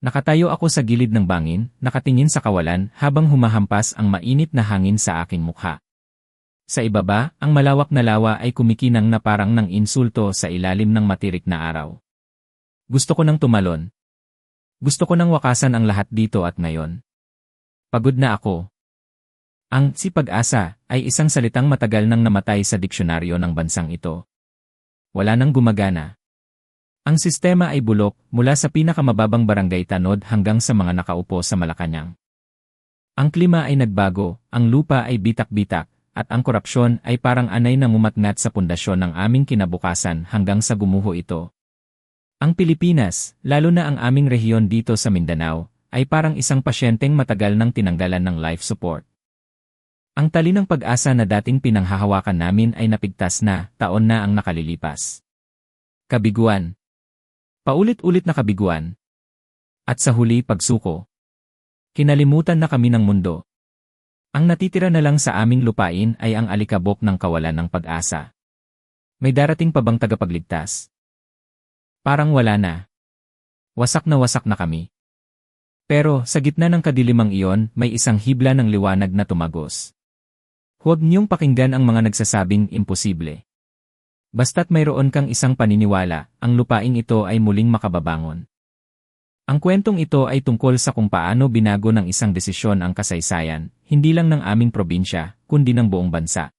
Nakatayo ako sa gilid ng bangin, nakatingin sa kawalan habang humahampas ang mainit na hangin sa aking mukha. Sa ibaba, ang malawak na lawa ay kumikinang na parang ng insulto sa ilalim ng matirik na araw. Gusto ko nang tumalon. Gusto ko nang wakasan ang lahat dito at ngayon. Pagod na ako. Ang si pag-asa ay isang salitang matagal nang namatay sa diksyonaryo ng bansang ito. Wala nang gumagana. Ang sistema ay bulok mula sa pinakamababang barangay tanod hanggang sa mga nakaupo sa Malacanang. Ang klima ay nagbago, ang lupa ay bitak-bitak, at ang korupsyon ay parang anay na mumatngat sa pundasyon ng aming kinabukasan hanggang sa gumuho ito. Ang Pilipinas, lalo na ang aming rehiyon dito sa Mindanao, ay parang isang pasyenteng matagal nang tinanggalan ng life support. Ang tali ng pag-asa na dating pinanghahawakan namin ay napigtas na, taon na ang nakalilipas. Kabiguan. Paulit-ulit na kabiguan. At sa huli pagsuko. Kinalimutan na kami ng mundo. Ang natitira na lang sa aming lupain ay ang alikabok ng kawalan ng pag-asa. May darating pa bang tagapagligtas? Parang wala na. Wasak na kami. Pero sa gitna ng kadilimang iyon, may isang hibla ng liwanag na tumagos. Huwag niyong pakinggan ang mga nagsasabing imposible. Basta't mayroon kang isang paniniwala, ang lupaing ito ay muling makababangon. Ang kwentong ito ay tungkol sa kung paano binago ng isang desisyon ang kasaysayan, hindi lang ng aming probinsya, kundi ng buong bansa.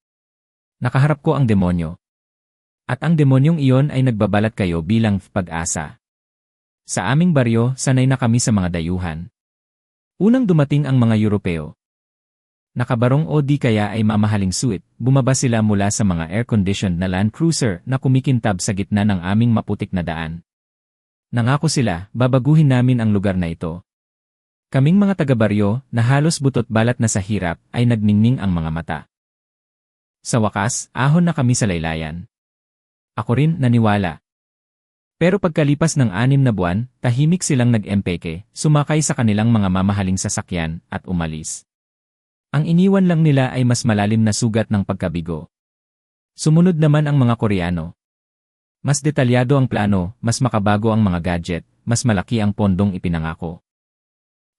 Nakaharap ko ang demonyo. At ang demonyong iyon ay nagbabalat kayo bilang pag-asa. Sa aming baryo, sanay na kami sa mga dayuhan. Unang dumating ang mga Europeo. Nakabarong o di kaya ay mamahaling suit, bumaba sila mula sa mga air-conditioned na Land Cruiser na kumikintab sa gitna ng aming maputik na daan. Nangako sila, babaguhin namin ang lugar na ito. Kaming mga taga-baryo, na halos butot balat na sa hirap, ay nagningning ang mga mata. Sa wakas, ahon na kami sa laylayan. Ako rin naniwala. Pero pagkalipas ng 6 na buwan, tahimik silang nag-empeke, sumakay sa kanilang mga mamahaling sasakyan, at umalis. Ang iniwan lang nila ay mas malalim na sugat ng pagkabigo. Sumunod naman ang mga Koreano. Mas detalyado ang plano, mas makabago ang mga gadget, mas malaki ang pondong ipinangako.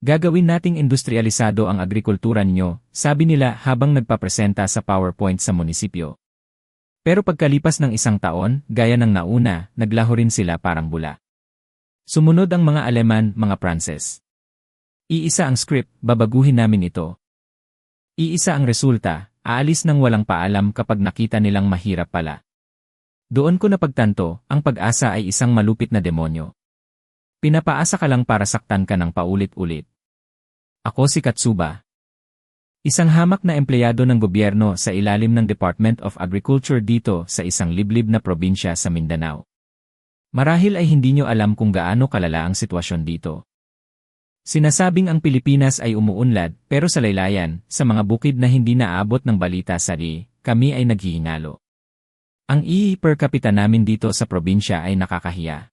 Gagawin nating industrialisado ang agrikultura nyo, sabi nila habang nagpapresenta sa PowerPoint sa munisipyo. Pero pagkalipas ng 1 taon, gaya ng nauna, naglaho rin sila parang bula. Sumunod ang mga Aleman, mga Pranses. Iisa ang script, babaguhin namin ito. Iisa ang resulta, aalis ng walang paalam kapag nakita nilang mahirap pala. Doon ko napagtanto, ang pag-asa ay isang malupit na demonyo. Pinapaasa ka lang para saktan ka ng paulit-ulit. Ako si Katsuba. Isang hamak na empleyado ng gobyerno sa ilalim ng Department of Agriculture dito sa isang liblib na probinsya sa Mindanao. Marahil ay hindi nyo alam kung gaano kalala ang sitwasyon dito. Sinasabing ang Pilipinas ay umuunlad, pero sa laylayan, sa mga bukid na hindi naabot ng balita kami ay naghihinalo. Ang per capita namin dito sa probinsya ay nakakahiya.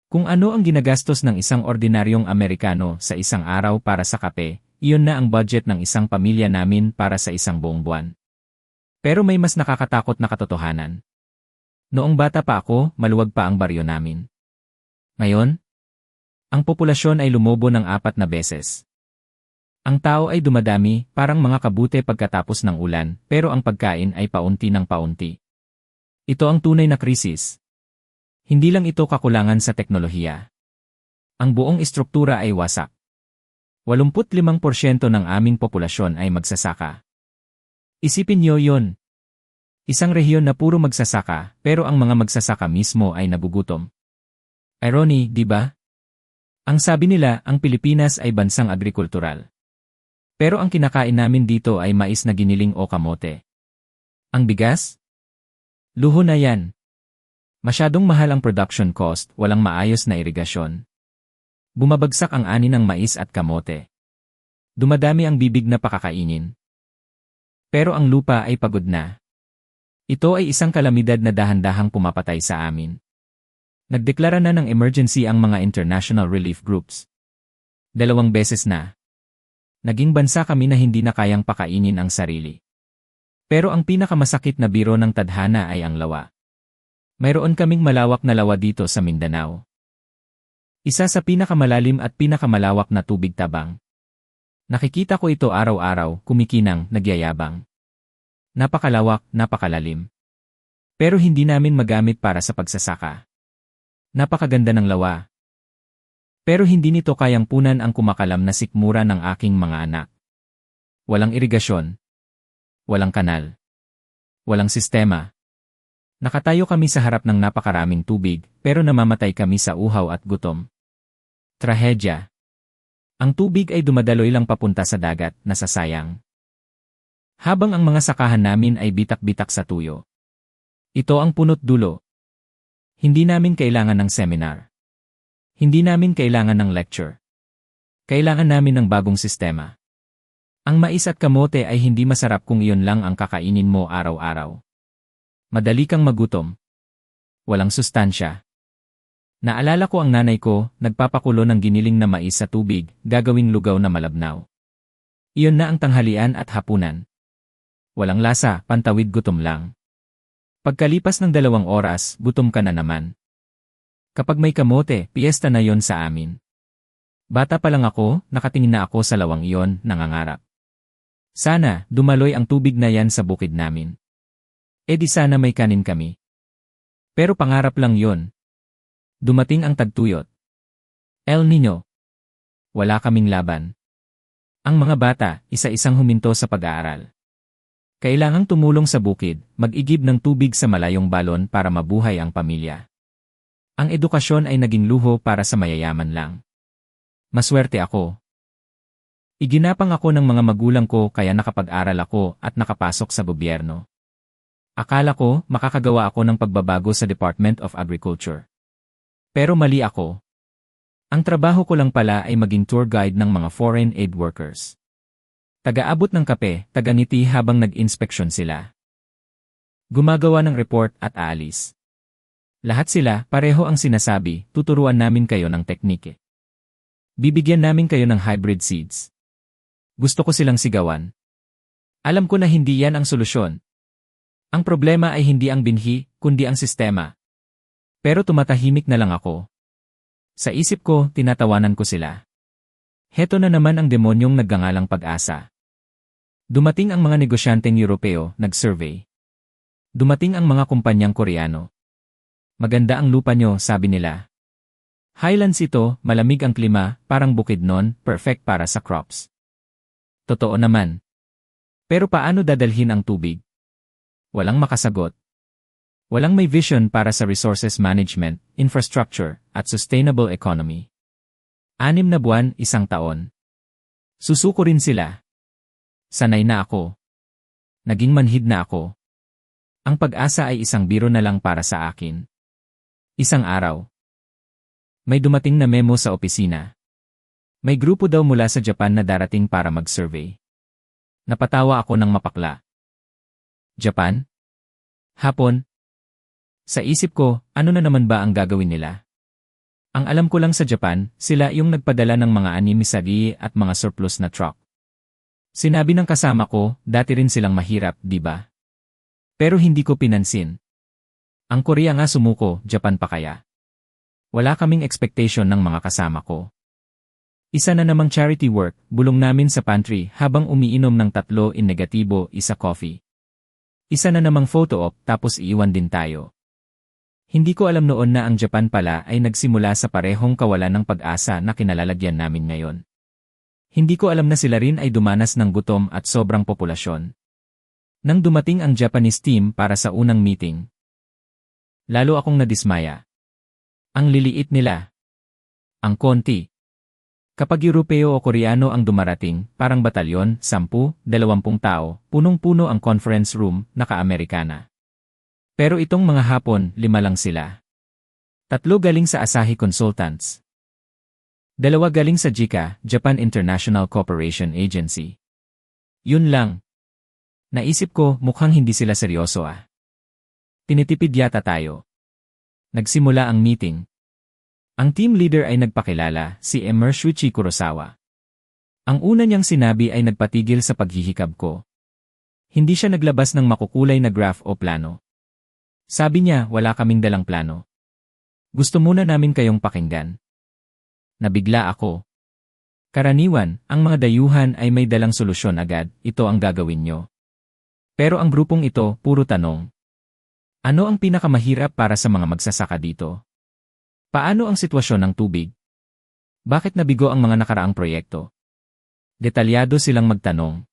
Kung ano ang ginagastos ng isang ordinaryong Amerikano sa isang araw para sa kape, iyon na ang budget ng isang pamilya namin para sa isang buong buwan. Pero may mas nakakatakot na katotohanan. Noong bata pa ako, maluwag pa ang baryo namin. Ngayon, ang populasyon ay lumobo ng 4 na beses. Ang tao ay dumadami, parang mga kabute pagkatapos ng ulan, pero ang pagkain ay paunti ng paunti. Ito ang tunay na krisis. Hindi lang ito kakulangan sa teknolohiya. Ang buong istruktura ay wasak. 85% ng aming populasyon ay magsasaka. Isipin niyo yon. Isang rehiyon na puro magsasaka, pero ang mga magsasaka mismo ay nagugutom. Irony, di ba? Ang sabi nila, ang Pilipinas ay bansang agrikultural. Pero ang kinakain namin dito ay mais na giniling o kamote. Ang bigas? Luho na yan. Masyadong mahal ang production cost, walang maayos na irigasyon. Bumabagsak ang ani ng mais at kamote. Dumadami ang bibig na pakakainin. Pero ang lupa ay pagod na. Ito ay isang kalamidad na dahan-dahang pumapatay sa amin. Nagdeklara na ng emergency ang mga international relief groups. 2 beses na. Naging bansa kami na hindi na kayang pakainin ang sarili. Pero ang pinakamasakit na biro ng tadhana ay ang lawa. Mayroon kaming malawak na lawa dito sa Mindanao. Isa sa pinakamalalim at pinakamalawak na tubig tabang. Nakikita ko ito araw-araw, kumikinang, nagyayabang. Napakalawak, napakalalim. Pero hindi namin magamit para sa pagsasaka. Napakaganda ng lawa. Pero hindi nito kayang punan ang kumakalam na sikmura ng aking mga anak. Walang irigasyon. Walang kanal. Walang sistema. Nakatayo kami sa harap ng napakaraming tubig, pero namamatay kami sa uhaw at gutom. Trahedya. Ang tubig ay dumadaloy lang papunta sa dagat, nasasayang. Habang ang mga sakahan namin ay bitak-bitak sa tuyo. Ito ang punot dulo. Hindi namin kailangan ng seminar. Hindi namin kailangan ng lecture. Kailangan namin ng bagong sistema. Ang mais at kamote ay hindi masarap kung iyon lang ang kakainin mo araw-araw. Madali kang magutom. Walang sustansya. Naalala ko ang nanay ko, nagpapakulo ng giniling na mais sa tubig, gagawing lugaw na malabnaw. Iyon na ang tanghalian at hapunan. Walang lasa, pantawid gutom lang. Pagkalipas ng 2 oras, gutom ka na naman. Kapag may kamote, piyesta na yon sa amin. Bata pa lang ako, nakatingin na ako sa lawang iyon, nangangarap. Sana, dumaloy ang tubig na yan sa bukid namin. E di sana may kanin kami. Pero pangarap lang yon. Dumating ang tagtuyot. El Niño. Wala kaming laban. Ang mga bata, isa-isang huminto sa pag-aaral. Kailangang tumulong sa bukid, mag-igib ng tubig sa malayong balon para mabuhay ang pamilya. Ang edukasyon ay naging luho para sa mayayaman lang. Maswerte ako. Iginapang ako ng mga magulang ko kaya nakapag-aral ako at nakapasok sa gobyerno. Akala ko makakagawa ako ng pagbabago sa Department of Agriculture. Pero mali ako. Ang trabaho ko lang pala ay maging tour guide ng mga foreign aid workers. Taga-abot ng kape, taga-ngiti habang nag-inspeksyon sila. Gumagawa ng report at aalis. Lahat sila, pareho ang sinasabi, tuturuan namin kayo ng teknike. Bibigyan namin kayo ng hybrid seeds. Gusto ko silang sigawan. Alam ko na hindi yan ang solusyon. Ang problema ay hindi ang binhi, kundi ang sistema. Pero tumatahimik na lang ako. Sa isip ko, tinatawanan ko sila. Heto na naman ang demonyong naggangalang Pag-asa. Dumating ang mga negosyanteng Europeo, nag-survey. Dumating ang mga kumpanyang Koreano. Maganda ang lupa nyo, sabi nila. Highlands ito, malamig ang klima, parang Bukidnon, perfect para sa crops. Totoo naman. Pero paano dadalhin ang tubig? Walang makasagot. Walang may vision para sa resources management, infrastructure, at sustainable economy. 6 na buwan, 1 taon. Susuko rin sila. Sanay na ako. Naging manhid na ako. Ang Pag-asa ay isang biro na lang para sa akin. Isang araw. May dumating na memo sa opisina. May grupo daw mula sa Japan na darating para mag-survey. Napatawa ako ng mapakla. Japan? Hapon? Sa isip ko, ano na naman ba ang gagawin nila? Ang alam ko lang sa Japan, sila yung nagpadala ng mga anime-sari at mga surplus na truck. Sinabi ng kasama ko, dati rin silang mahirap, di ba? Pero hindi ko pinansin. Ang Korea nga sumuko, Japan pa kaya? Wala kaming expectation ng mga kasama ko. Isa na namang charity work, bulong namin sa pantry habang umiinom ng 3 in negatibo, 1 coffee. Isa na namang photo op tapos iiwan din tayo. Hindi ko alam noon na ang Japan pala ay nagsimula sa parehong kawalan ng pag-asa na kinalalagyan namin ngayon. Hindi ko alam na sila rin ay dumanas ng gutom at sobrang populasyon. Nang dumating ang Japanese team para sa unang meeting, lalo akong nadismaya. Ang liliit nila. Ang konti. Kapag Europeo o Koreano ang dumarating, parang batalyon, 10, 20 tao, punong-puno ang conference room, naka-Amerikana. Pero itong mga Hapon, 5 lang sila. 3 galing sa Asahi Consultants. 2 galing sa JICA, Japan International Cooperation Agency. Yun lang. Naisip ko, mukhang hindi sila seryoso ah. Tinitipid yata tayo. Nagsimula ang meeting. Ang team leader ay nagpakilala, si Shuichi Kurosawa. Ang una niyang sinabi ay nagpatigil sa paghihikab ko. Hindi siya naglabas ng makukulay na graph o plano. Sabi niya, wala kaming dalang plano. Gusto muna namin kayong pakinggan. Nabigla ako. Karaniwan, ang mga dayuhan ay may dalang solusyon agad, ito ang gagawin nyo. Pero ang grupong ito, puro tanong. Ano ang pinakamahirap para sa mga magsasaka dito? Paano ang sitwasyon ng tubig? Bakit nabigo ang mga nakaraang proyekto? Detalyado silang magtanong.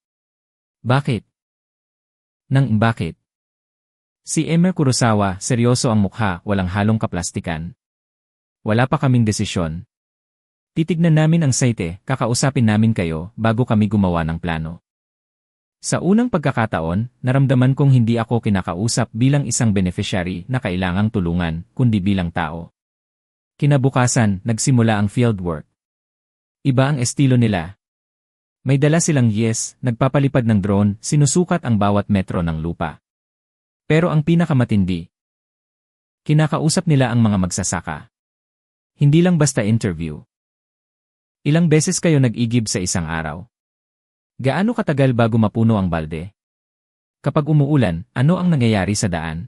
Bakit? Nang bakit? Si Emer Kurosawa, seryoso ang mukha, walang halong kaplastikan. Wala pa kaming desisyon. Titignan namin ang site, kakausapin namin kayo bago kami gumawa ng plano. Sa unang pagkakataon, naramdaman kong hindi ako kinakausap bilang isang beneficiary na kailangang tulungan, kundi bilang tao. Kinabukasan, nagsimula ang fieldwork. Iba ang estilo nila. May dala silang nagpapalipad ng drone, sinusukat ang bawat metro ng lupa. Pero ang pinakamatindi, kinakausap nila ang mga magsasaka. Hindi lang basta interview. Ilang beses kayo nag-igib sa isang araw? Gaano katagal bago mapuno ang balde? Kapag umuulan, ano ang nangyayari sa daan?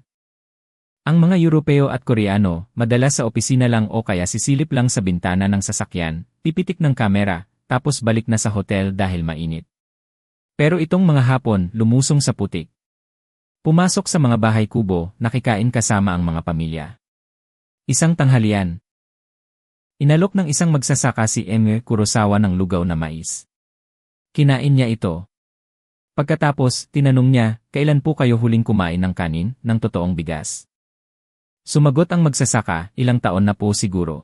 Ang mga Europeo at Koreano, madalas sa opisina lang o kaya sisilip lang sa bintana ng sasakyan, pipitik ng kamera, tapos balik na sa hotel dahil mainit. Pero itong mga Hapon, lumusong sa putik. Pumasok sa mga bahay kubo, nakikain kasama ang mga pamilya. Isang tanghalian. Inalok ng isang magsasaka si Emer Kurosawa ng lugaw na mais. Kinain niya ito. Pagkatapos, tinanong niya, kailan po kayo huling kumain ng kanin, ng totoong bigas? Sumagot ang magsasaka, ilang taon na po siguro.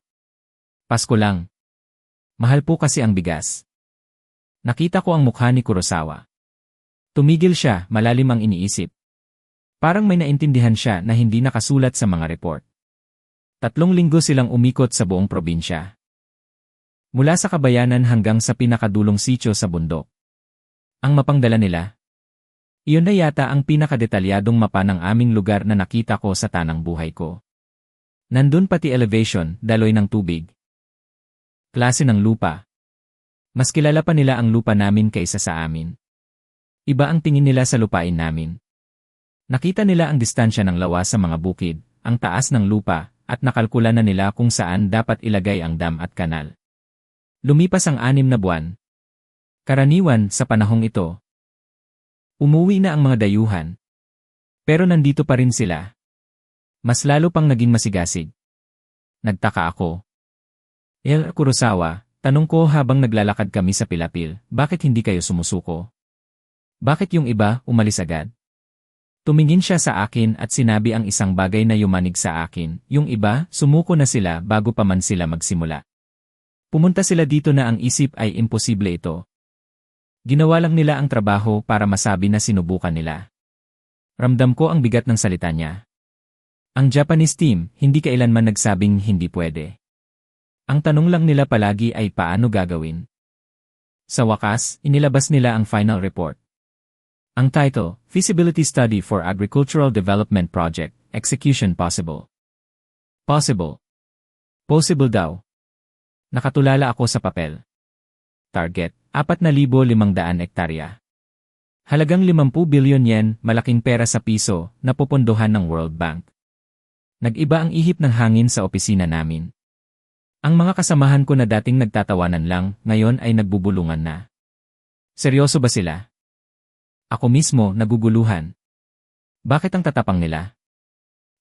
Pasko lang. Mahal po kasi ang bigas. Nakita ko ang mukha ni Kurosawa. Tumigil siya, malalim ang iniisip. Parang may naintindihan siya na hindi nakasulat sa mga report. 3 linggo silang umikot sa buong probinsya. Mula sa kabayanan hanggang sa pinakadulong sitio sa bundok. Ang mapangdala nila? Iyon na yata ang pinakadetalyadong mapa ng aming lugar na nakita ko sa tanang buhay ko. Nandun pati elevation, daloy ng tubig. Klase ng lupa. Mas kilala pa nila ang lupa namin kaysa sa amin. Iba ang tingin nila sa lupain namin. Nakita nila ang distansya ng lawa sa mga bukid, ang taas ng lupa, at nakalkula na nila kung saan dapat ilagay ang dam at kanal. Lumipas ang 6 na buwan. Karaniwan sa panahong ito. Umuwi na ang mga dayuhan. Pero nandito pa rin sila. Mas lalo pang naging masigasig. Nagtaka ako. Kurosawa, tanong ko habang naglalakad kami sa Pilapil, bakit hindi kayo sumusuko? Bakit yung iba umalis agad? Tumingin siya sa akin at sinabi ang isang bagay na yumanig sa akin, yung iba, sumuko na sila bago pa man sila magsimula. Pumunta sila dito na ang isip ay imposible ito. Ginawa lang nila ang trabaho para masabi na sinubukan nila. Ramdam ko ang bigat ng salita niya. Ang Japanese team, hindi kailanman nagsabing hindi pwede. Ang tanong lang nila palagi ay paano gagawin. Sa wakas, inilabas nila ang final report. Ang title, Feasibility Study for Agricultural Development Project, Execution Possible. Possible. Possible daw. Nakatulala ako sa papel. Target, 4,500 ektarya. Halagang 50 billion yen, malaking pera sa piso, na pupondohan ng World Bank. Nag-iba ang ihip ng hangin sa opisina namin. Ang mga kasamahan ko na dating nagtatawanan lang, ngayon ay nagbubulungan na. Seryoso ba sila? Ako mismo, naguguluhan. Bakit ang tatapang nila?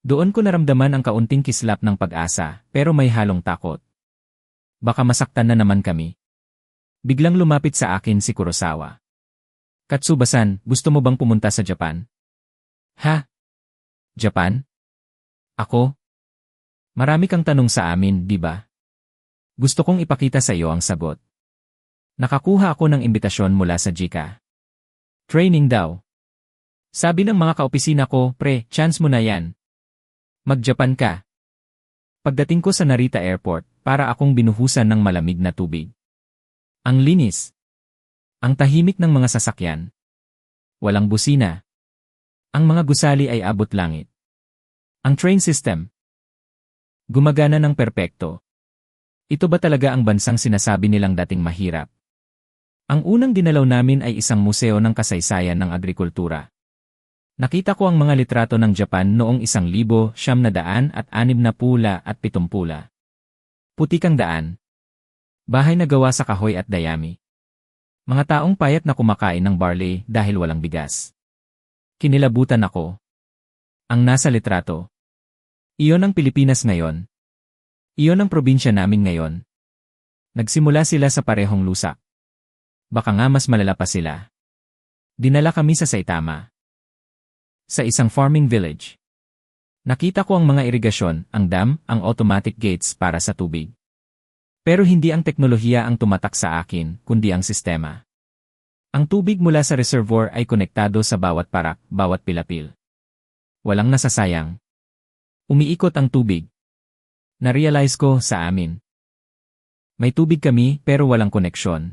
Doon ko naramdaman ang kaunting kislap ng pag-asa, pero may halong takot. Baka masaktan na naman kami. Biglang lumapit sa akin si Kurosawa. Katsuba-san, gusto mo bang pumunta sa Japan? Ha? Japan? Ako? Marami kang tanong sa amin, di ba? Gusto kong ipakita sa iyo ang sagot. Nakakuha ako ng imbitasyon mula sa JICA. Training daw. Sabi ng mga kaopisina ko, pre, chance mo na yan. Mag-Japan ka. Pagdating ko sa Narita Airport, para akong binuhusan ng malamig na tubig. Ang linis. Ang tahimik ng mga sasakyan. Walang busina. Ang mga gusali ay abot langit. Ang train system. Gumagana ng perpekto. Ito ba talaga ang bansang sinasabi nilang dating mahirap? Ang unang dinalaw namin ay isang museo ng kasaysayan ng agrikultura. Nakita ko ang mga litrato ng Japan noong 1960 at 70 at 70. Putik ang daan. Bahay na gawa sa kahoy at dayami. Mga taong payat na kumakain ng barley dahil walang bigas. Kinilabutan ako. Ang nasa litrato. Iyon ang Pilipinas ngayon. Iyon ang probinsya namin ngayon. Nagsimula sila sa parehong lusak. Baka nga mas malala pa sila. Dinala kami sa Saitama. Sa isang farming village. Nakita ko ang mga irigasyon, ang dam, ang automatic gates para sa tubig. Pero hindi ang teknolohiya ang tumatak sa akin, kundi ang sistema. Ang tubig mula sa reservoir ay konektado sa bawat parak, bawat pilapil. Walang nasasayang. Umiikot ang tubig. Na-realize ko sa amin. May tubig kami pero walang koneksyon.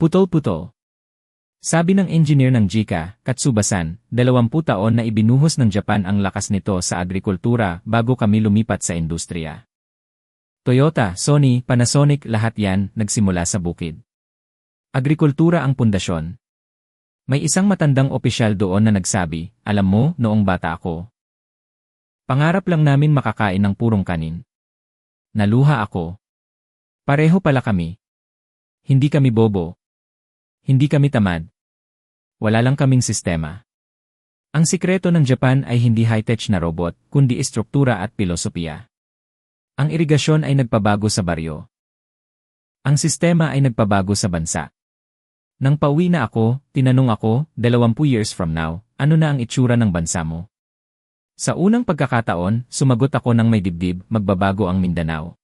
Putol-putol. Sabi ng engineer ng JICA, Katsubasan, 20 taon na ibinuhos ng Japan ang lakas nito sa agrikultura bago kami lumipat sa industriya. Toyota, Sony, Panasonic, lahat yan nagsimula sa bukid. Agrikultura ang pundasyon. May isang matandang opisyal doon na nagsabi, alam mo, noong bata ako. Pangarap lang namin makakain ng purong kanin. Naluha ako. Pareho pala kami. Hindi kami bobo. Hindi kami tamad. Wala lang kaming sistema. Ang sikreto ng Japan ay hindi high-tech na robot, kundi istruktura at pilosopiya. Ang irigasyon ay nagpabago sa baryo. Ang sistema ay nagpabago sa bansa. Nang pauwi na ako, tinanong ako, 20 years from now, ano na ang itsura ng bansa mo? Sa unang pagkakataon, sumagot ako ng may dibdib, magbabago ang Mindanao.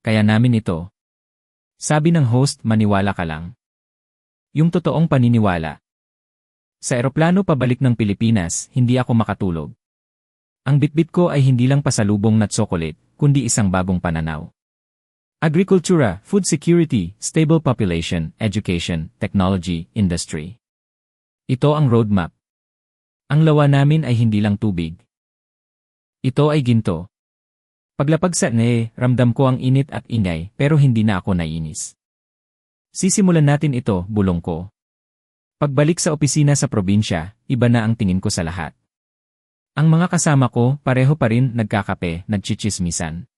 Kaya namin ito. Sabi ng host, maniwala ka lang. Yung totoong paniniwala. Sa eroplano pabalik ng Pilipinas, hindi ako makatulog. Ang bitbit ko ay hindi lang pasalubong na tsokolate, kundi isang bagong pananaw. Agrikultura, food security, stable population, education, technology, industry. Ito ang roadmap. Ang lawa namin ay hindi lang tubig. Ito ay ginto. Paglapag sa ramdam ko ang init at ingay pero hindi na ako naiinis. Sisimulan natin ito, bulong ko. Pagbalik sa opisina sa probinsya, iba na ang tingin ko sa lahat. Ang mga kasama ko, pareho pa rin nagkakape, nagchichismisan.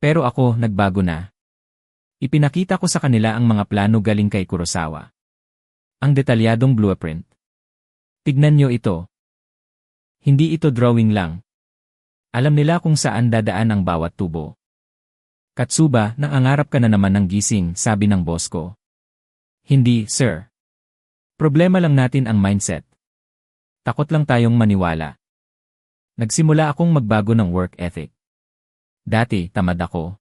Pero ako, nagbago na. Ipinakita ko sa kanila ang mga plano galing kay Kurosawa. Ang detalyadong blueprint. Tignan nyo ito. Hindi ito drawing lang. Alam nila kung saan dadaan ang bawat tubo. Katsuba, nangangarap ka na naman ng gising, sabi ng boss ko. Hindi, sir. Problema lang natin ang mindset. Takot lang tayong maniwala. Nagsimula akong magbago ng work ethic. Dati, tamad ako.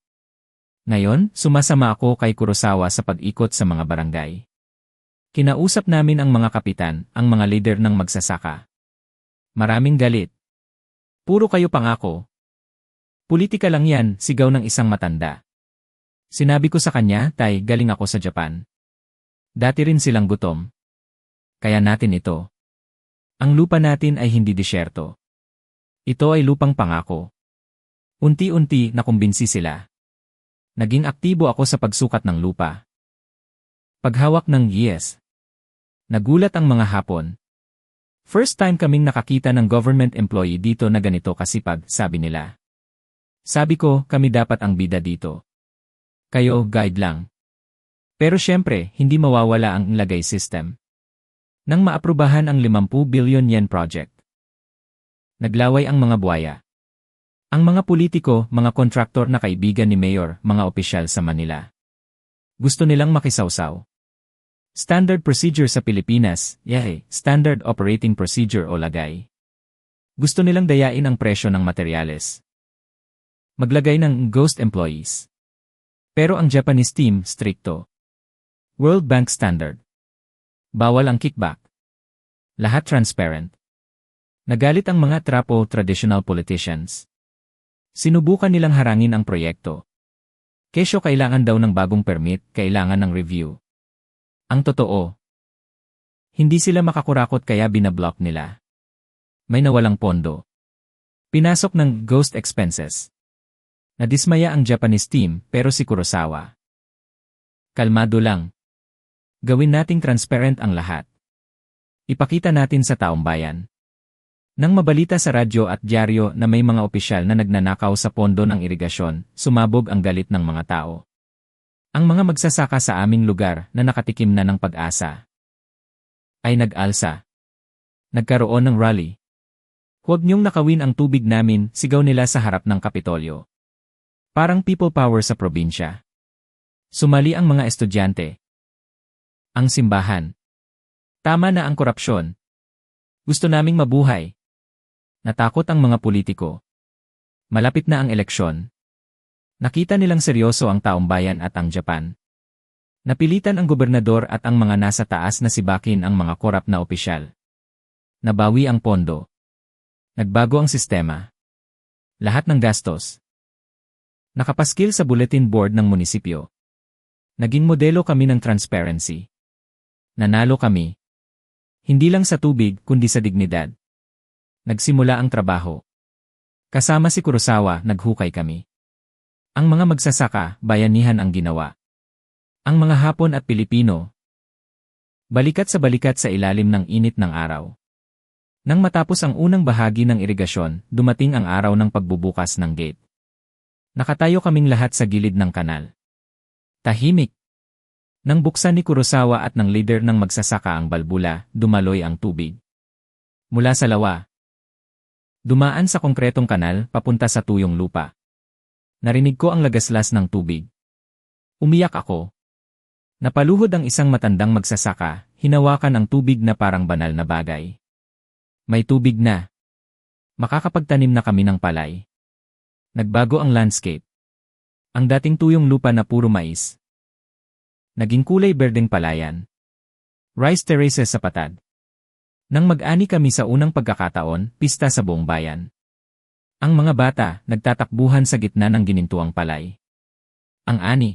Ngayon, sumasama ako kay Kurosawa sa pag-ikot sa mga barangay. Kinausap namin ang mga kapitan, ang mga leader ng magsasaka. Maraming galit. Puro kayo pangako. Politika lang yan, sigaw ng isang matanda. Sinabi ko sa kanya, tay, galing ako sa Japan. Dati rin silang gutom. Kaya natin ito. Ang lupa natin ay hindi disyerto. Ito ay lupang pangako. Unti-unti nakumbinsi sila. Naging aktibo ako sa pagsukat ng lupa. Paghawak ng yes. Nagulat ang mga Hapon. First time kaming nakakita ng government employee dito na ganito kasipag, sabi nila. Sabi ko, kami dapat ang bida dito. Kayo, guide lang. Pero syempre, hindi mawawala ang lagay system. Nang maaprubahan ang 50 billion yen project. Naglaway ang mga buwaya. Ang mga politiko, mga kontraktor na kaibigan ni Mayor, mga opisyal sa Manila. Gusto nilang makisawsaw. Standard procedure sa Pilipinas, Standard Operating Procedure o lagay. Gusto nilang dayain ang presyo ng materyales. Maglagay ng ghost employees. Pero ang Japanese team, strikto. World Bank Standard. Bawal ang kickback. Lahat transparent. Nagalit ang mga trapo traditional politicians. Sinubukan nilang harangin ang proyekto. Kesyo kailangan daw ng bagong permit, kailangan ng review. Ang totoo, hindi sila makakurakot kaya binablock nila. May nawalang pondo. Pinasok ng ghost expenses. Nadismaya ang Japanese team pero si Kurosawa. Kalmado lang. Gawin nating transparent ang lahat. Ipakita natin sa taong bayan. Nang mabalita sa radyo at dyaryo na may mga opisyal na nagnanakaw sa pondo ng irigasyon, sumabog ang galit ng mga tao. Ang mga magsasaka sa aming lugar na nakatikim na ng pag-asa ay nag-alsa. Nagkaroon ng rally. Huwag niyong nakawin ang tubig namin, sigaw nila sa harap ng Kapitolyo. Parang people power sa probinsya. Sumali ang mga estudyante. Ang simbahan. Tama na ang korupsyon. Gusto naming mabuhay. Natakot ang mga politiko. Malapit na ang eleksyon. Nakita nilang seryoso ang taong bayan at ang Japan. Napilitan ang gobernador at ang mga nasa taas na sibakin ang mga korap na opisyal. Nabawi ang pondo. Nagbago ang sistema. Lahat ng gastos. Nakapaskil sa bulletin board ng munisipyo. Naging modelo kami ng transparency. Nanalo kami. Hindi lang sa tubig kundi sa dignidad. Nagsimula ang trabaho. Kasama si Kurosawa, naghukay kami. Ang mga magsasaka, bayanihan ang ginawa. Ang mga Hapon at Pilipino, balikat sa ilalim ng init ng araw. Nang matapos ang unang bahagi ng irigasyon, dumating ang araw ng pagbubukas ng gate. Nakatayo kaming lahat sa gilid ng kanal. Tahimik. Nang buksan ni Kurosawa at ng leader ng magsasaka ang balbula, dumaloy ang tubig. Mula sa lawa. Dumaan sa konkretong kanal, papunta sa tuyong lupa. Narinig ko ang lagaslas ng tubig. Umiyak ako. Napaluhod ang isang matandang magsasaka, hinawakan ang tubig na parang banal na bagay. May tubig na. Makakapagtanim na kami ng palay. Nagbago ang landscape. Ang dating tuyong lupa na puro mais. Naging kulay berdeng palayan. Rice terraces sa patad. Nang mag-ani kami sa unang pagkakataon, pista sa buong bayan. Ang mga bata, nagtatakbuhan sa gitna ng ginintuang palay. Ang ani.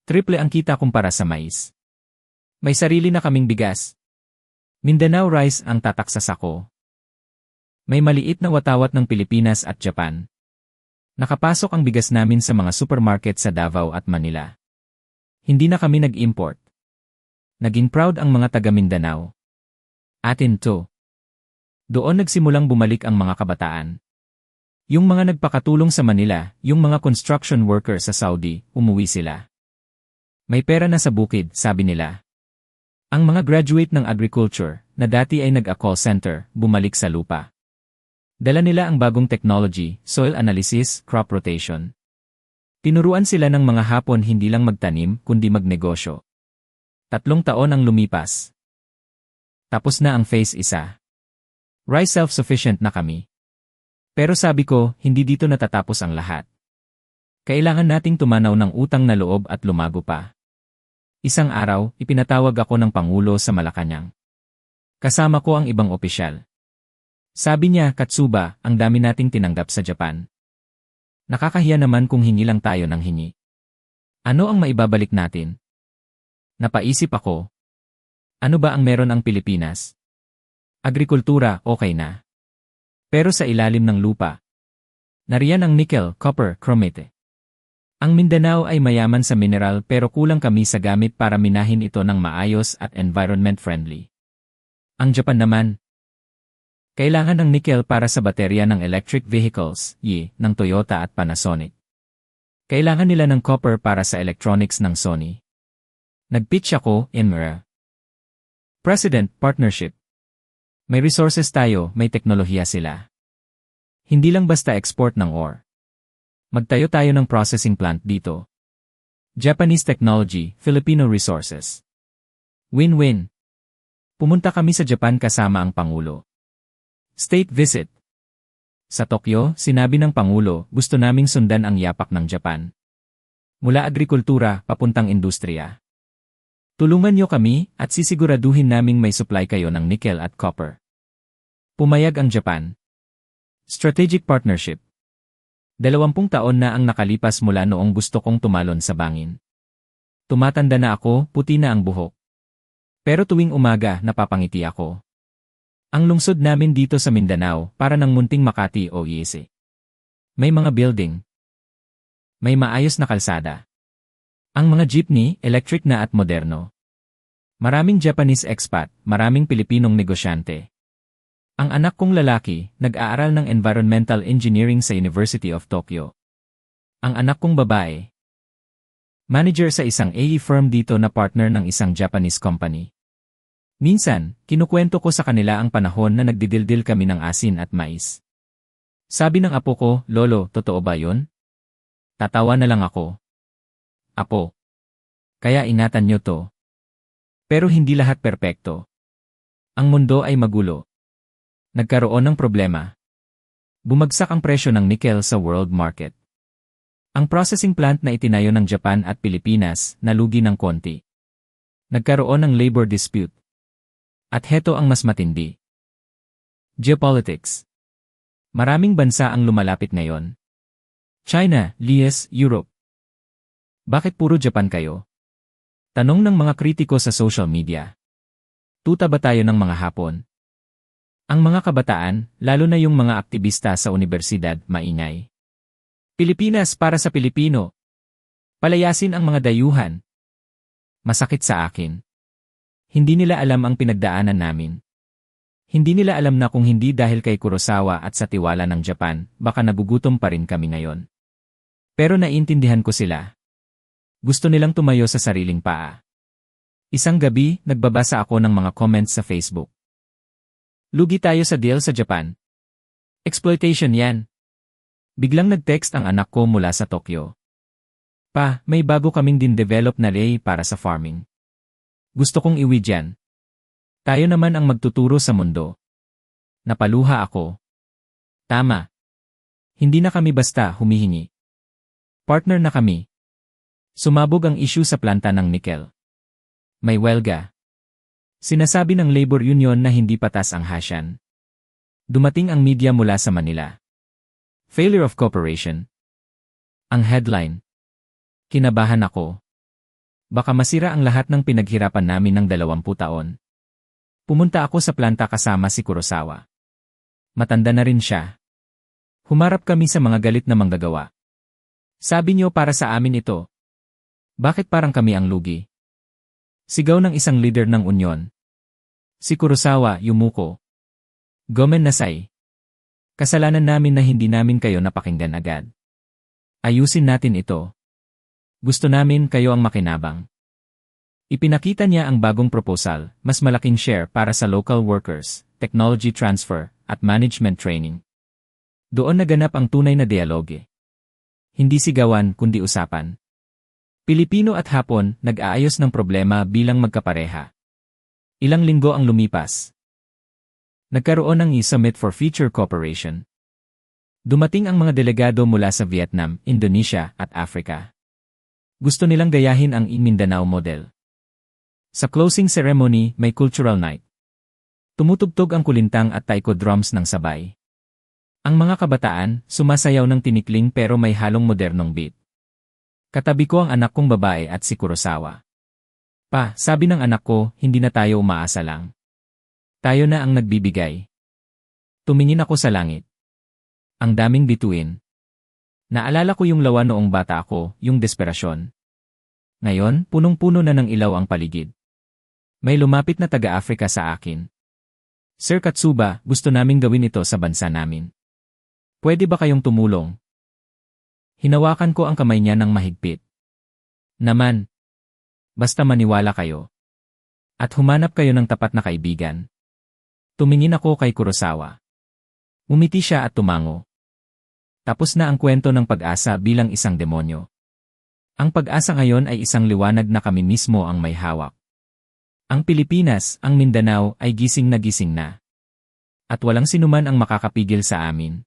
Triple ang kita kumpara sa mais. May sarili na kaming bigas. Mindanao rice ang tatak sa sako. May maliit na watawat ng Pilipinas at Japan. Nakapasok ang bigas namin sa mga supermarket sa Davao at Manila. Hindi na kami nag-import. Naging proud ang mga taga Mindanao. Atin to. Doon nagsimulang bumalik ang mga kabataan. Yung mga nagpakatulong sa Manila, yung mga construction worker sa Saudi, umuwi sila. May pera na sa bukid, sabi nila. Ang mga graduate ng agriculture, na dati ay nag-call center, bumalik sa lupa. Dala nila ang bagong technology, soil analysis, crop rotation. Tinuruan sila ng mga Hapon hindi lang magtanim, kundi magnegosyo. 3 taon ang lumipas. Tapos na ang phase 1. Rice self-sufficient na kami. Pero sabi ko, hindi dito natatapos ang lahat. Kailangan nating tumanaw ng utang na loob at lumago pa. Isang araw, ipinatawag ako ng Pangulo sa Malacanang. Kasama ko ang ibang opisyal. Sabi niya, Katsuba, ang dami nating tinanggap sa Japan. Nakakahiya naman kung hingi lang tayo ng hingi. Ano ang maibabalik natin? Napaisip ako. Ano ba ang meron ang Pilipinas? Agrikultura, okay na. Pero sa ilalim ng lupa. Nariyan ang nickel, copper, chromite. Ang Mindanao ay mayaman sa mineral pero kulang kami sa gamit para minahin ito ng maayos at environment-friendly. Ang Japan naman, kailangan ng nickel para sa baterya ng electric vehicles, ng Toyota at Panasonic. Kailangan nila ng copper para sa electronics ng Sony. Nag-pitch ako, Inmera. President, partnership. May resources tayo, may teknolohiya sila. Hindi lang basta export ng ore. Magtayo tayo ng processing plant dito. Japanese technology, Filipino resources. Win-win. Pumunta kami sa Japan kasama ang Pangulo. State visit. Sa Tokyo, sinabi ng Pangulo, gusto naming sundan ang yapak ng Japan. Mula agrikultura, papuntang industriya. Tulungan niyo kami at sisiguraduhin naming may supply kayo ng nickel at copper. Pumayag ang Japan. Strategic partnership. 20 taon na ang nakalipas mula noong gusto kong tumalon sa bangin. Tumatanda na ako, puti na ang buhok. Pero tuwing umaga, napapangiti ako. Ang lungsod namin dito sa Mindanao, para ng munting Makati o Iese. May mga building. May maayos na kalsada. Ang mga jeepney, electric na at moderno. Maraming Japanese expat, maraming Pilipinong negosyante. Ang anak kong lalaki, nag-aaral ng environmental engineering sa University of Tokyo. Ang anak kong babae, Manager sa isang AE firm dito na partner ng isang Japanese company. Minsan, kinukwento ko sa kanila ang panahon na nagdidildil kami ng asin at mais. Sabi ng apo ko, "Lolo, totoo ba yun?" Tatawa na lang ako. "Apo, kaya ingatan nyo to." Pero hindi lahat perpekto. Ang mundo ay magulo. Nagkaroon ng problema. Bumagsak ang presyo ng nickel sa world market. Ang processing plant na itinayo ng Japan at Pilipinas nalugi ng konti. Nagkaroon ng labor dispute. At heto ang mas matindi. Geopolitics. Maraming bansa ang lumalapit ngayon. China, US, Europe. Bakit puro Japan kayo? Tanong ng mga kritiko sa social media. Tuta ba tayo ng mga Hapon? Ang mga kabataan, lalo na yung mga aktivista sa unibersidad, maingay. Pilipinas para sa Pilipino. Palayasin ang mga dayuhan. Masakit sa akin. Hindi nila alam ang pinagdaanan namin. Hindi nila alam na kung hindi dahil kay Kurosawa at sa tiwala ng Japan, baka nagugutom pa rin kami ngayon. Pero naiintindihan ko sila. Gusto nilang tumayo sa sariling paa. Isang gabi, nagbabasa ako ng mga comments sa Facebook. Lugi tayo sa deal sa Japan. Exploitation yan. Biglang nag-text ang anak ko mula sa Tokyo. Pa, may bago kaming din-develop na lay para sa farming. Gusto kong iwi dyan. Tayo naman ang magtuturo sa mundo. Napaluha ako. Tama. Hindi na kami basta humihingi. Partner na kami. Sumabog ang issue sa planta ng nickel. May welga. Sinasabi ng labor union na hindi patas ang hasyan. Dumating ang media mula sa Manila. Failure of cooperation. Ang headline. Kinabahan ako. Baka masira ang lahat ng pinaghirapan namin ng 20 taon. Pumunta ako sa planta kasama si Kurosawa. Matanda na rin siya. Humarap kami sa mga galit na manggagawa. Sabi niyo para sa amin ito. Bakit parang kami ang lugi? Sigaw ng isang leader ng unyon. Si Kurosawa, yumuko. Gomen nasay. Kasalanan namin na hindi namin kayo napakinggan agad. Ayusin natin ito. Gusto namin kayo ang makinabang. Ipinakita niya ang bagong proposal, mas malaking share para sa local workers, technology transfer, at management training. Doon naganap ang tunay na dialoge. Hindi sigawan kundi usapan. Pilipino at Hapon nag-aayos ng problema bilang magkapareha. Ilang linggo ang lumipas. Nagkaroon ng Summit for Future Cooperation. Dumating ang mga delegado mula sa Vietnam, Indonesia, at Africa. Gusto nilang gayahin ang Mindanao model. Sa closing ceremony, may cultural night. Tumutugtog ang kulintang at taiko drums ng sabay. Ang mga kabataan, sumasayaw ng tinikling pero may halong modernong beat. Katabi ko ang anak kong babae at si Kurosawa. Pa, sabi ng anak ko, hindi na tayo umaasa lang. Tayo na ang nagbibigay. Tumingin ako sa langit. Ang daming bituin. Naalala ko yung lawa noong bata ako, yung desperasyon. Ngayon, punong-puno na ng ilaw ang paligid. May lumapit na taga-Afrika sa akin. Sir Katsuba, gusto naming gawin ito sa bansa namin. Pwede ba kayong tumulong? Hinawakan ko ang kamay niya ng mahigpit. Naman. Basta maniwala kayo. At humanap kayo ng tapat na kaibigan. Tumingin ako kay Kurosawa. Umiti siya at tumango. Tapos na ang kwento ng pag-asa bilang isang demonyo. Ang pag-asa ngayon ay isang liwanag na kami mismo ang may hawak. Ang Pilipinas, ang Mindanao ay gising na. At walang sinuman ang makakapigil sa amin.